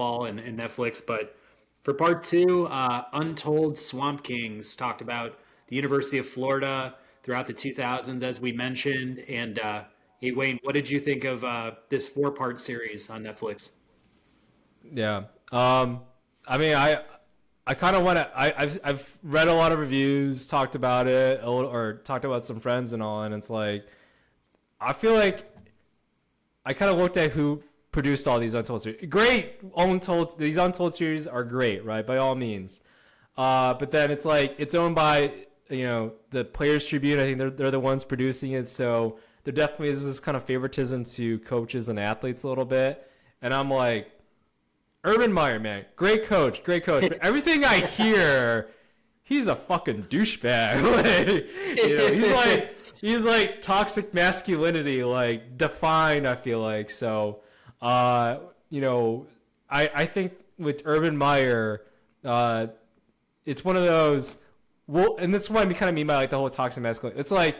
football and Netflix. But for part two, Untold Swamp Kings talked about the University of Florida throughout the 2000s, as we mentioned. And hey, Wayne, what did you think of this 4-part series on Netflix? Yeah. I mean, I kind of want to. I've read a lot of reviews, talked about it, or talked about some friends and all, and it's like I feel like I kind of looked at who produced all these Untold series. Great, Untold. These Untold series are great, right? By all means. But then it's like it's owned by the Players Tribune. I think they're the ones producing it, so there definitely is this kind of favoritism to coaches and athletes a little bit. And I'm like, Urban Meyer, man, great coach, great coach. But everything I hear, he's a fucking douchebag. He's like toxic masculinity, like defined. I feel like so. I think with Urban Meyer, it's one of those. Well, and this is what I kind of mean by like the whole toxic masculinity. It's like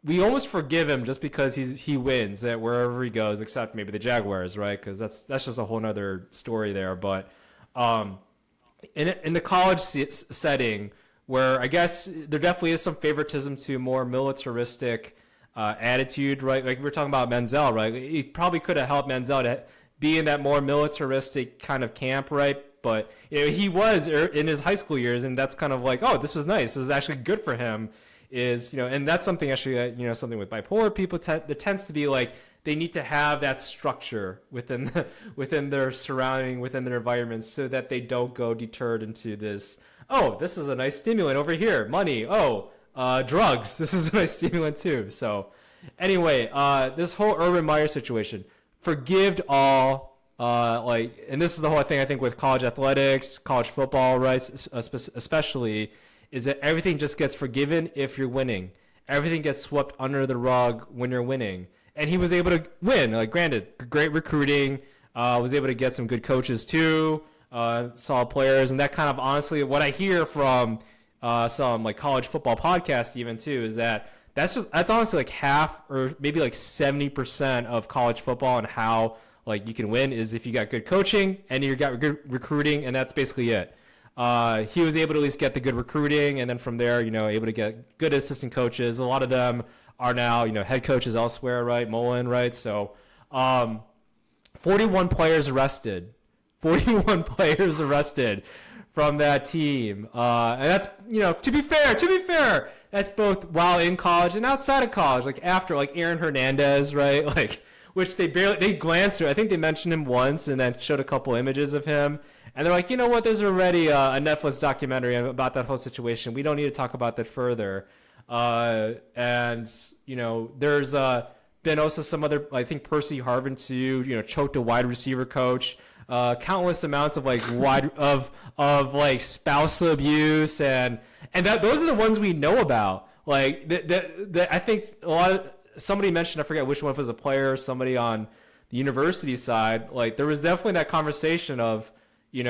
we almost forgive him just because he wins at wherever he goes, except maybe the Jaguars, right? Because that's just a whole nother story there. But in the college setting, where I guess there definitely is some favoritism to more militaristic attitude, right? Like we were talking about Menzel, right? He probably could have helped Menzel to be in that more militaristic kind of camp, right? But he was in his high school years, and that's kind of like, oh, this was nice. This was actually good for him. And that's something actually, something with bipolar people there tends to be like they need to have that structure within their surrounding, within their environment, so that they don't go deterred into this. Oh, this is a nice stimulant over here. Money. Oh, drugs. This is a nice stimulant too. So, anyway, this whole Urban Meyer situation, forgived all. And this is the whole thing I think with college athletics, college football, right? Especially. Is that everything just gets forgiven if you're winning. Everything gets swept under the rug when you're winning. And he was able to win. Like, granted, great recruiting. Was able to get some good coaches too. Solid players. And that kind of honestly, what I hear from some like college football podcasts even too, is that's honestly like half or maybe like 70% of college football and how like you can win is if you got good coaching and you got good recruiting, and that's basically it. He was able to at least get the good recruiting, and then from there, able to get good assistant coaches. A lot of them are now, head coaches elsewhere, right? Mullen, right? So, 41 players arrested. 41 players arrested from that team. And that's, to be fair, that's both while in college and outside of college, like after, like Aaron Hernandez, right? Like, which they glanced through. I think they mentioned him once and then showed a couple images of him. And they're like, you know what? There's already a Netflix documentary about that whole situation. We don't need to talk about that further. There's been also some other, I think Percy Harvin too, choked a wide receiver coach. Countless amounts of like like spousal abuse and those are the ones we know about. Like I think somebody mentioned, I forget which one, if it was a player or somebody on the university side. Like there was definitely that conversation of, there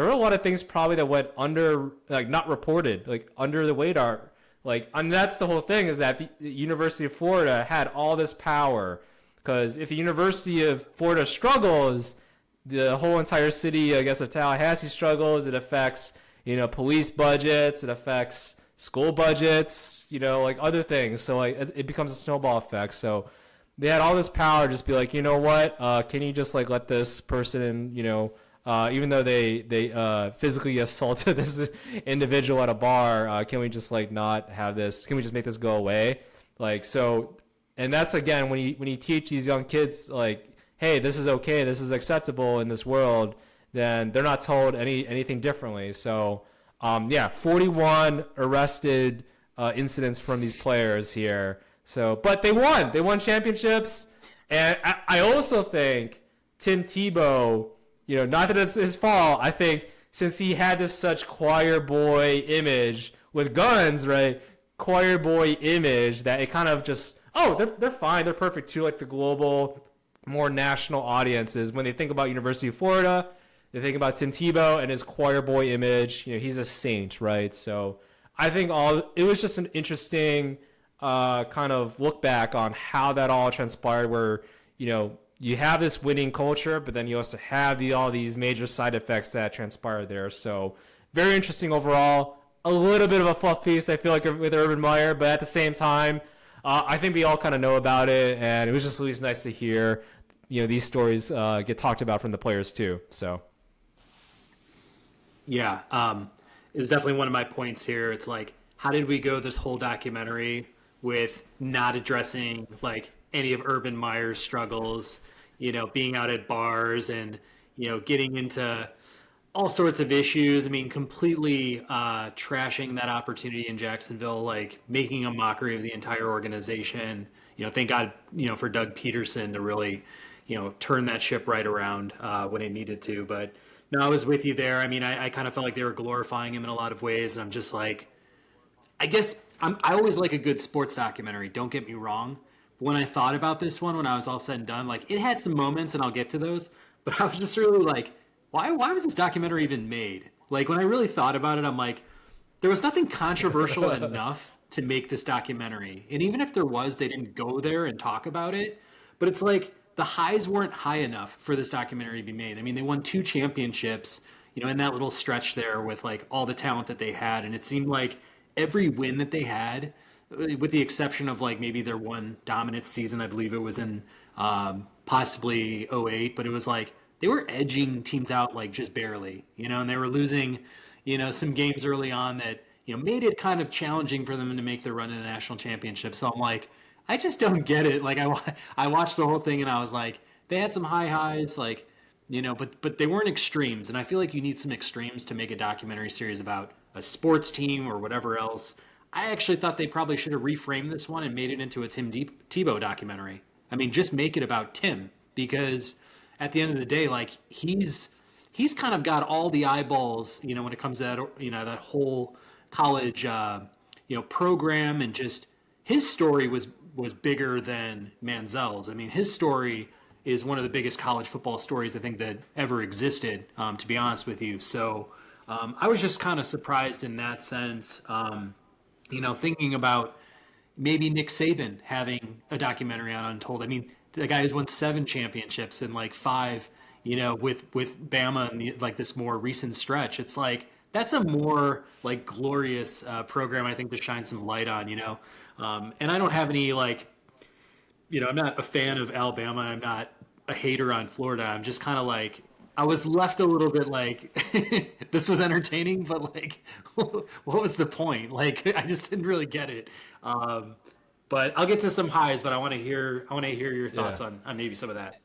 are a lot of things probably that went under, like not reported, like under the radar. Like, and that's the whole thing, is that the University of Florida had all this power, because if the University of Florida struggles, the whole entire city, I guess, of Tallahassee struggles. It affects, police budgets. It affects school budgets, like other things. So like it becomes a snowball effect. So they had all this power, just be like, you know what? Can you just like let this person, even though they physically assaulted this individual at a bar, can we just like not have this? Can we just make this go away? Like, so, and that's again when you teach these young kids like, hey, this is okay, this is acceptable in this world, then they're not told anything differently. So, 41 arrested incidents from these players here. So, but they won championships. And I also think Tim Tebow, not that it's his fault. I think since he had this such choir boy image with guns, right? Choir boy image, that it kind of just, they're fine. They're perfect too. Like the global, more national audiences, when they think about University of Florida, they think about Tim Tebow and his choir boy image. He's a saint, right? So I think it was just an interesting kind of look back on how that all transpired, where you have this winning culture, but then you also have all these major side effects that transpire there. So very interesting overall. A little bit of a fluff piece, I feel like, with Urban Meyer, but at the same time, I think we all kind of know about it, and it was just at least nice to hear, these stories get talked about from the players too. So Yeah, it was definitely one of my points here. It's like, how did we go this whole documentary with not addressing like any of Urban Meyer's struggles, being out at bars and, getting into all sorts of issues. I mean, completely trashing that opportunity in Jacksonville, like making a mockery of the entire organization. Thank God, for Doug Peterson to really, turn that ship right around when it needed to. But no, I was with you there. I mean, I kind of felt like they were glorifying him in a lot of ways, and I'm just like, I guess I always like a good sports documentary. Don't get me wrong. But when I thought about this one, when I was all said and done, like it had some moments, and I'll get to those. But I was just really like, why was this documentary even made? Like when I really thought about it, I'm like, there was nothing controversial enough to make this documentary. And even if there was, they didn't go there and talk about it. But it's like the highs weren't high enough for this documentary to be made. I mean, they won 2 championships, in that little stretch there with like all the talent that they had. And it seemed like every win that they had, with the exception of like maybe their one dominant season, I believe it was in possibly '08, but it was like they were edging teams out like just barely, and they were losing, some games early on that, made it kind of challenging for them to make their run to the national championship. So I'm like, I just don't get it. Like I watched the whole thing and I was like, they had some high highs, like, but they weren't extremes. And I feel like you need some extremes to make a documentary series about a sports team or whatever else. I actually thought they probably should have reframed this one and made it into a Tim Tebow documentary. I mean, just make it about Tim, because at the end of the day, like he's kind of got all the eyeballs, when it comes to that, that whole college, program, and just his story was bigger than Manziel's. I mean, his story is one of the biggest college football stories I think that ever existed, to be honest with you. So I was just kind of surprised in that sense, thinking about maybe Nick Saban having a documentary on Untold. I mean, the guy who's won 7 championships and like 5, with Bama and like this more recent stretch. It's like that's a more like glorious program, I think, to shine some light on. And I don't have any like, I'm not a fan of Alabama. I'm not a hater on Florida. I'm just kind of like, I was left a little bit like, this was entertaining, but like, what was the point? Like, I just didn't really get it. But I'll get to some highs, but I want to hear your thoughts on maybe some of that.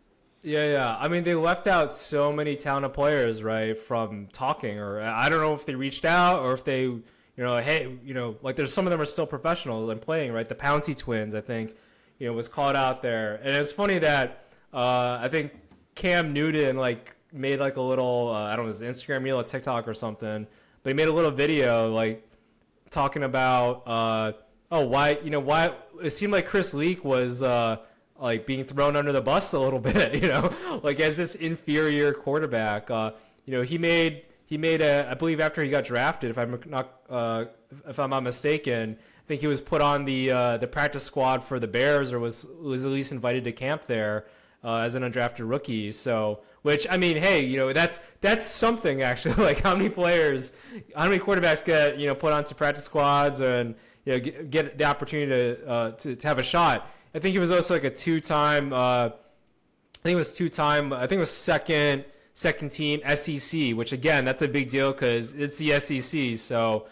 Yeah. I mean, they left out so many talented players, right, from talking, or I don't know if they reached out or if they, hey, like there's some of them are still professional and playing, right? The Pouncey twins, I think, was called out there. And it's funny that I think Cam Newton like made like a little, I don't know, his Instagram reel or TikTok or something, but he made a little video like talking about, why it seemed like Chris Leak was like being thrown under the bus a little bit, like as this inferior quarterback. He made I believe after he got drafted, if I'm not mistaken, I think he was put on the practice squad for the Bears, or was at least invited to camp there as an undrafted rookie. So, which, I mean, hey, that's something actually. Like how many quarterbacks get put onto practice squads and get the opportunity to have a shot. I think he was also like a two-time. I think it was second team SEC, which again, that's a big deal because it's the SEC. So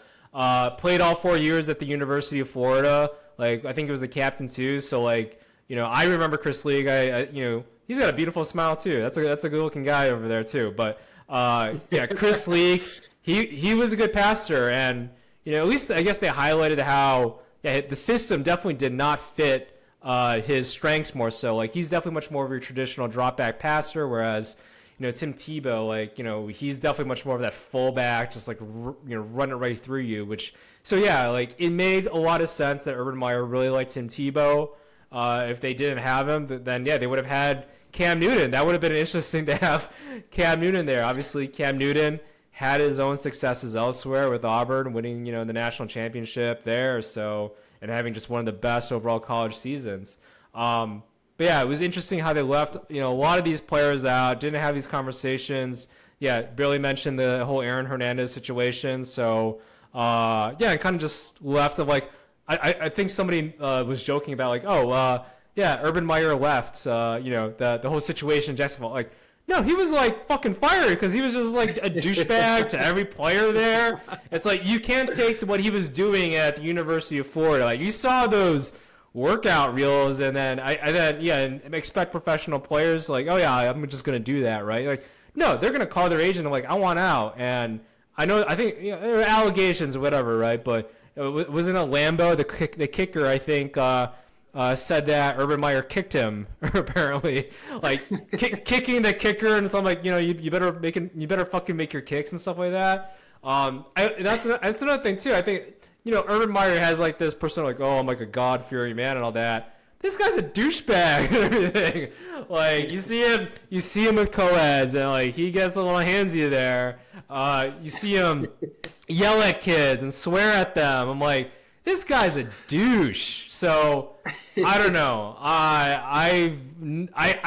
played all 4 years at the University of Florida. Like I think he was the captain too. So like I remember Chris Leak. I he's got a beautiful smile too. That's a good looking guy over there too. But yeah, Chris Leak. He was a good passer, and at least I guess they highlighted how the system definitely did not fit his strengths more so. Like he's definitely much more of your traditional drop back passer, whereas Tim Tebow, like he's definitely much more of that fullback, just like run it right through you. Which so yeah, like it made a lot of sense that Urban Meyer really liked Tim Tebow. If they didn't have him, then yeah, they would have had Cam Newton. That would have been interesting to have Cam Newton there. Obviously, Cam Newton had his own successes elsewhere with Auburn, winning the national championship there. So and having just one of the best overall college seasons. but yeah, it was interesting how they left, a lot of these players out, didn't have these conversations. Yeah, barely mentioned the whole Aaron Hernandez situation. So, yeah, it kind of just left of like, I think somebody was joking about like, oh, yeah, Urban Meyer left, the whole situation in Jacksonville. Like, no, he was like fucking fired because he was just like a douchebag to every player there. It's like you can't take what he was doing at the University of Florida. Like you saw those workout reels, and then and expect professional players like, oh yeah, I'm just gonna do that, right? Like, no, they're gonna call their agent and like, I want out, and I think there are allegations or whatever, right? But it wasn't a Lambo, the kicker, I think. Said that Urban Meyer kicked him apparently, like kicking the kicker, and so I'm like, you better fucking make your kicks and stuff like that. That's another thing too. I think Urban Meyer has like this persona, like, oh, I'm like a God-fearing man and all that. This guy's a douchebag and everything. Like you see him with co-eds, and like he gets a little handsy there. You see him yell at kids and swear at them. I'm like, this guy's a douche. So I don't know. I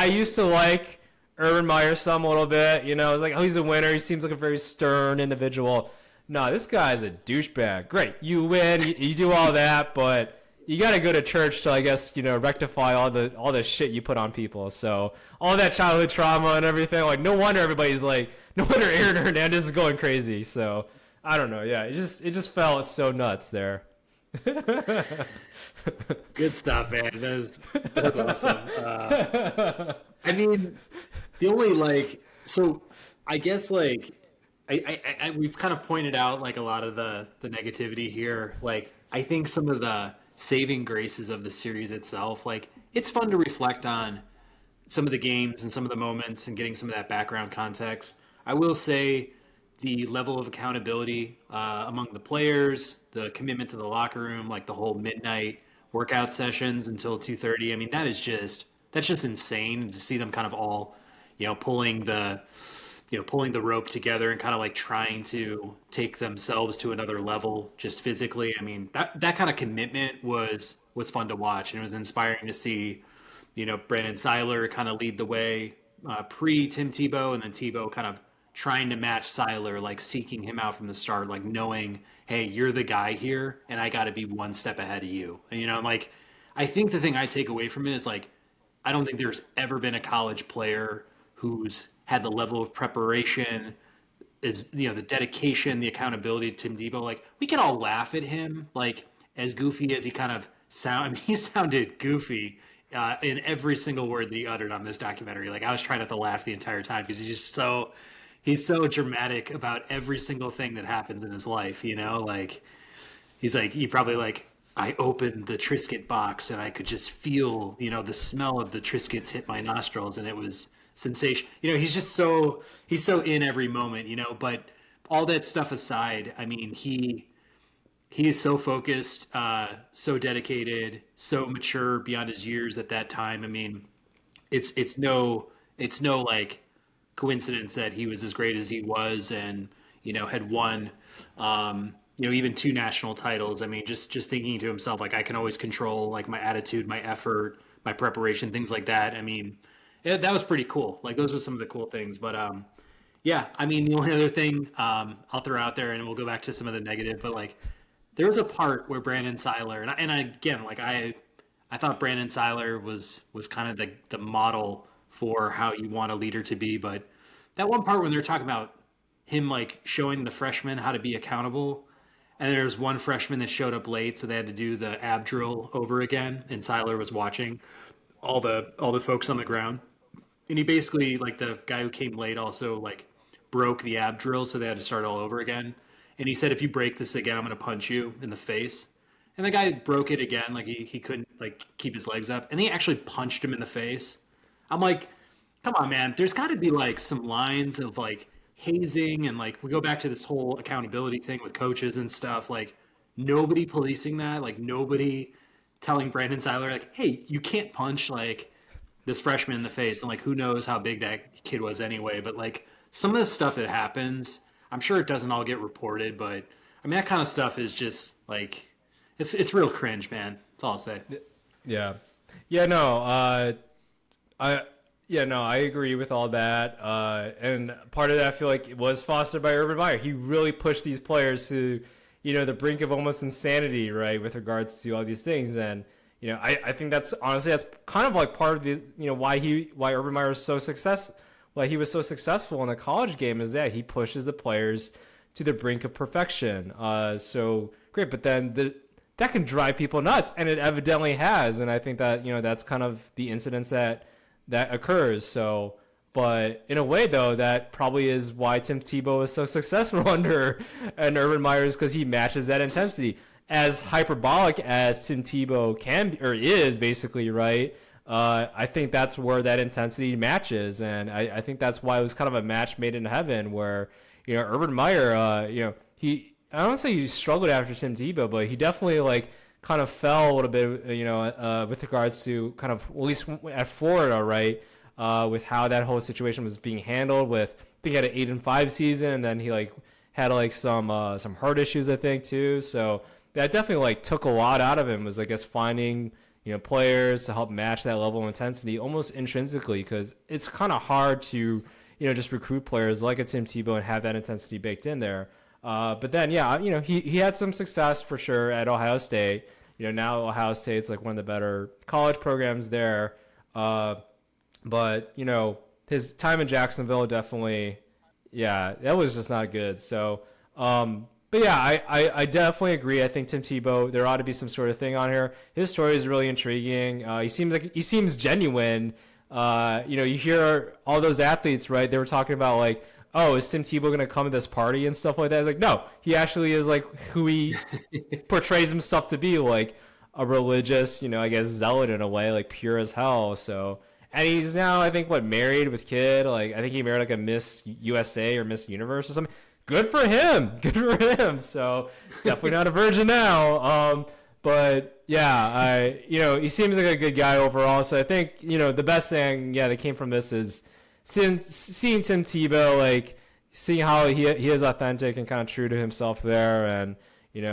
used to like Urban Meyer some a little bit. I was like, oh, he's a winner. He seems like a very stern individual. No, this guy's a douchebag. Great, you win, you do all that, but you got to go to church to, I guess, rectify all the shit you put on people. So all that childhood trauma and everything. Like, no wonder everybody's like, no wonder Aaron Hernandez is going crazy. So I don't know. Yeah, it just felt so nuts there. Good stuff, man. That's awesome. I mean, the only so I guess we've kind of pointed out like a lot of the negativity here. Like I think some of the saving graces of the series itself, like it's fun to reflect on some of the games and some of the moments and getting some of that background context. I will say the level of accountability among the players, the commitment to the locker room, like the whole midnight workout sessions until 2:30. I mean, that's just insane to see them kind of all, pulling the rope together and kind of like trying to take themselves to another level just physically. I mean, that kind of commitment was fun to watch, and it was inspiring to see, Brandon Seiler kind of lead the way pre Tim Tebow, and then Tebow kind of trying to match Seiler, like seeking him out from the start, like knowing, hey, you're the guy here, and I got to be one step ahead of you. And, like, I think the thing I take away from it is like, I don't think there's ever been a college player who's had the level of preparation, is the dedication, the accountability to Tim Tebow. Like we can all laugh at him, like as goofy as he kind of he sounded goofy in every single word that he uttered on this documentary. Like I was trying not to laugh the entire time because he's so dramatic about every single thing that happens in his life. Like he probably like, I opened the Triscuit box and I could just feel, the smell of the Triscuits hit my nostrils, and it was sensation. He's so in every moment, but all that stuff aside, I mean, he is so focused, so dedicated, so mature beyond his years at that time. I mean, it's no like coincidence that he was as great as he was and, had won, even 2 national titles. I mean, just thinking to himself, like, I can always control like my attitude, my effort, my preparation, things like that. I mean, that was pretty cool. Like those are some of the cool things, but yeah, I mean, the only other thing I'll throw out there, and we'll go back to some of the negative, but like there was a part where Brandon Seiler, and again, like I thought Brandon Seiler was kind of the model for how you want a leader to be, but that one part when they're talking about him like showing the freshmen how to be accountable, and there's one freshman that showed up late, so they had to do the ab drill over again, and Seiler was watching all the folks on the ground. And he basically, like the guy who came late also like broke the ab drill, so they had to start all over again. And he said, if you break this again, I'm going to punch you in the face. And the guy broke it again. Like he couldn't like keep his legs up. And he actually punched him in the face. I'm like, come on, man. There's got to be like some lines of like hazing. And like we go back to this whole accountability thing with coaches and stuff. Like nobody policing that. Like nobody telling Brandon Seiler, like, hey, you can't punch like this freshman in the face. And like, who knows how big that kid was anyway. But like some of the stuff that happens, I'm sure it doesn't all get reported, but I mean, that kind of stuff is just like, it's real cringe, man. That's all I'll say. Yeah. Yeah, no, I yeah, no, I agree with all that. And part of that I feel like it was fostered by Urban Meyer. He really pushed these players to, the brink of almost insanity, right, with regards to all these things. And I think that's honestly that's kind of like part of the why Urban Meyer is so why he was so successful in the college game is that he pushes the players to the brink of perfection. So great, but then that can drive people nuts, and it evidently has. And I think that that's kind of the incidents that occurs. So, but in a way, though, that probably is why Tim Tebow is so successful under and Urban Meyers because he matches that intensity. As hyperbolic as Tim Tebow can be, or is basically right. I think that's where that intensity matches, and I think that's why it was kind of a match made in heaven. Where Urban Meyer, I don't say he struggled after Tim Tebow, but he definitely like kind of fell a little bit, with regards to kind of at least at Florida, right? With how that whole situation was being handled. With I think he had an 8-5 season, and then he like had like some heart issues, I think too. So that definitely like took a lot out of him. Was I guess finding players to help match that level of intensity almost intrinsically because it's kind of hard to just recruit players like a Tim Tebow and have that intensity baked in there. But then, yeah, he had some success for sure at Ohio State. Now Ohio State's like one of the better college programs there. But his time in Jacksonville definitely, yeah, that was just not good. So, but yeah, I definitely agree. I think Tim Tebow, there ought to be some sort of thing on here. His story is really intriguing. He seems genuine. You hear all those athletes, right? They were talking about like, oh, is Tim Tebow going to come to this party and stuff like that? It's like, no, he actually is like who he portrays himself to be, like a religious, I guess zealot in a way, like pure as hell. So, and he's now, I think, married with kid. Like, I think he married like a Miss USA or Miss Universe or something. Good for him. Good for him. So definitely not a virgin now. But yeah, he seems like a good guy overall. So I think, the best thing, that came from this is seeing Tim Tebow, like seeing how he is authentic and kind of true to himself there. And, it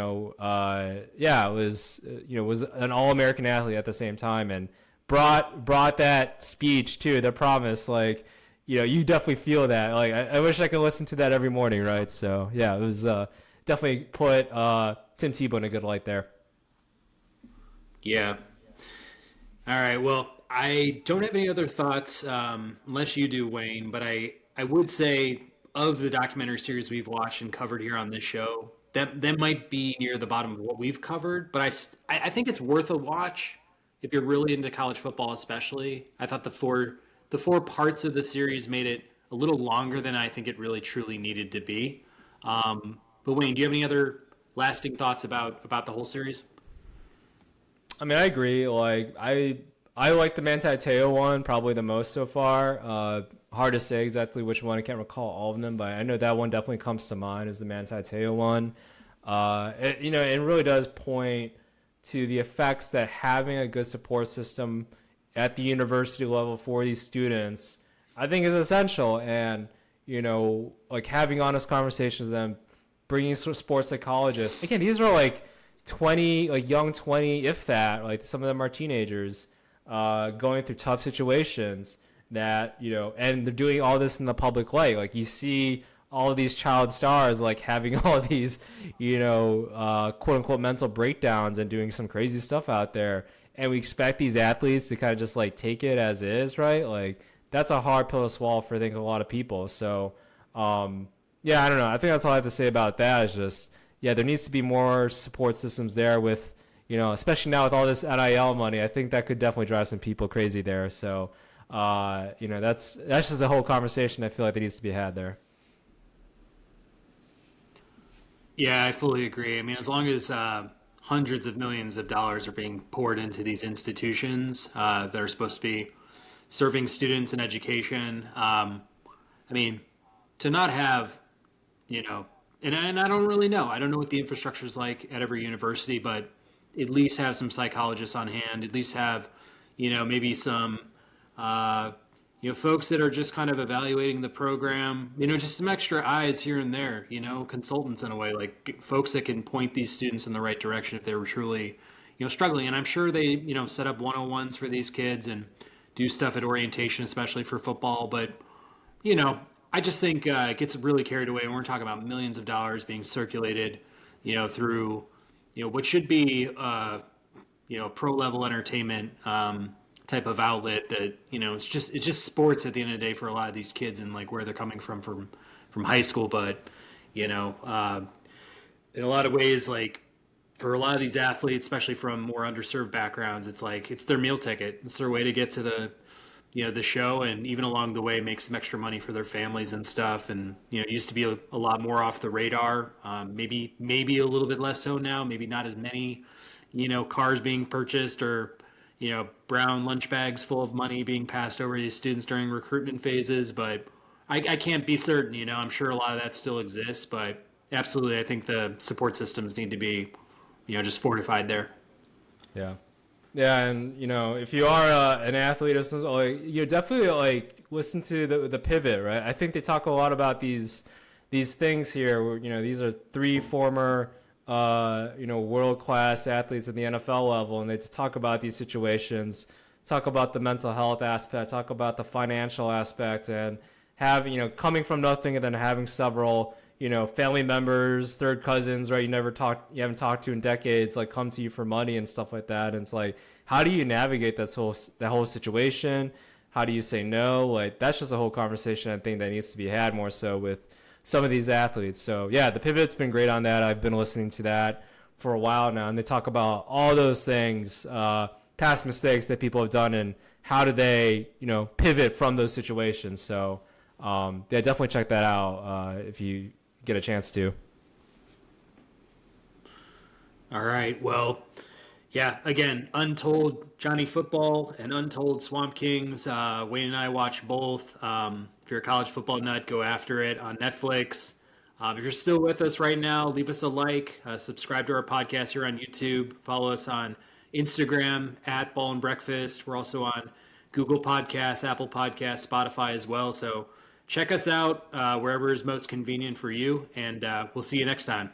was an all-American athlete at the same time and brought that speech too, the promise, like, you definitely feel that. Like, I wish I could listen to that every morning, right? So, yeah, it was definitely put Tim Tebow in a good light there. Yeah. All right. Well, I don't have any other thoughts, unless you do, Wayne. But I would say of the documentary series we've watched and covered here on this show, that might be near the bottom of what we've covered. But I think it's worth a watch if you're really into college football, especially. I thought the four parts of the series made it a little longer than I think it really truly needed to be. But Wayne, do you have any other lasting thoughts about the whole series? I mean, I agree. Like, I like the Manti Te'o one probably the most so far. Hard to say exactly which one. I can't recall all of them, but I know that one definitely comes to mind as the Manti Te'o one. It really does point to the effects that having a good support system at the university level for these students, I think is essential. And, like having honest conversations with them, bringing sports psychologists. Again, these are like 20, like young 20, if that, like some of them are teenagers, going through tough situations that, and they're doing all this in the public light. Like you see all of these child stars like having all of these, quote unquote mental breakdowns and doing some crazy stuff out there. And we expect these athletes to kind of just like take it as is, right? Like that's a hard pill to swallow for I think a lot of people. So, I don't know. I think that's all I have to say about that. Is just, there needs to be more support systems there with, especially now with all this NIL money. I think that could definitely drive some people crazy there. So, that's just a whole conversation I feel like that needs to be had there. Yeah, I fully agree. I mean, as long as hundreds of millions of dollars are being poured into these institutions that are supposed to be serving students and education, I mean, to not have, and I don't really know. I don't know what the infrastructure is like at every university, but at least have some psychologists on hand. At least have, maybe some, folks that are just kind of evaluating the program. Just some extra eyes here and there. Consultants in a way, like folks that can point these students in the right direction if they were truly, struggling. And I'm sure they, set up 101s for these kids and do stuff at orientation, especially for football. But you know, I just think it gets really carried away when we're talking about millions of dollars being circulated, through, what should be, pro level entertainment type of outlet that, it's just sports at the end of the day for a lot of these kids and like where they're coming from high school. But, you know, uh, in a lot of ways, like for a lot of these athletes, especially from more underserved backgrounds, it's like it's their meal ticket. It's their way to get to the show, and even along the way make some extra money for their families and stuff. And it used to be a lot more off the radar. Maybe a little bit less so now. Maybe not as many, cars being purchased or brown lunch bags full of money being passed over to these students during recruitment phases. But I can't be certain. I'm sure a lot of that still exists, but absolutely, I think the support systems need to be just fortified there. Yeah. Yeah, and if you are an athlete or something, like you definitely like listen to the pivot, right? I think they talk a lot about these things here. Where, these are three former world class athletes at the NFL level, and they talk about these situations, talk about the mental health aspect, talk about the financial aspect, and have coming from nothing and then having several family members, third cousins, right? You haven't talked to in decades, like come to you for money and stuff like that. And it's like, how do you navigate that whole situation? How do you say no? Like that's just a whole conversation I think that needs to be had more so with some of these athletes. So yeah, the pivot's been great on that. I've been listening to that for a while now, and they talk about all those things, past mistakes that people have done, and how do they pivot from those situations. So yeah, definitely check that out if you get a chance to. All right. Well, yeah, again, Untold Johnny Football and Untold Swamp Kings. Wayne and I watch both. If you're a college football nut, go after it on Netflix. If you're still with us right now, leave us a like, subscribe to our podcast here on YouTube, follow us on Instagram at Ball and Breakfast. We're also on Google Podcasts, Apple Podcasts, Spotify as well. So check us out wherever is most convenient for you, and we'll see you next time.